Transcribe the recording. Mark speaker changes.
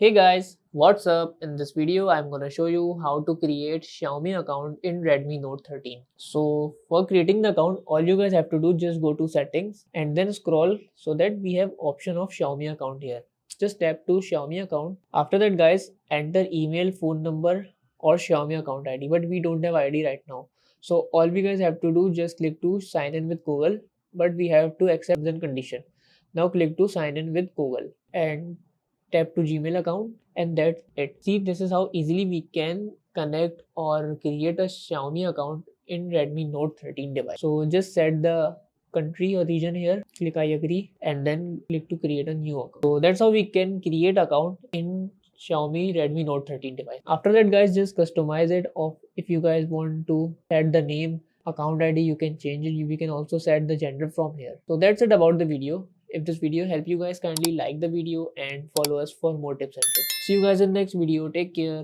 Speaker 1: Hey guys, what's up? In this video, I'm gonna show you how to create Xiaomi account in Redmi Note 13. So for creating the account, all you guys have to do just go to settings and then scroll so that we have option of Xiaomi account here. Just tap to Xiaomi account. After that guys, enter email, phone number or Xiaomi account ID, but we don't have ID right now. So all we guys have to do just click to sign in with Google, but we have to accept the condition. Now click to sign in with Google and tap to Gmail account and that's it. See, this is how easily we can connect or create a Xiaomi account in Redmi Note 13 device. So just set the country or region here, click I agree and then click to create a new account. So that's how we can create account in Xiaomi Redmi Note 13 device. After that guys, just customize it of if you guys want to set the name, account ID, you can change it. We can also set the gender from here. So that's it about the video. If this video helped you guys, kindly like the video and follow us for more tips and tricks. See you guys in the next video. Take care.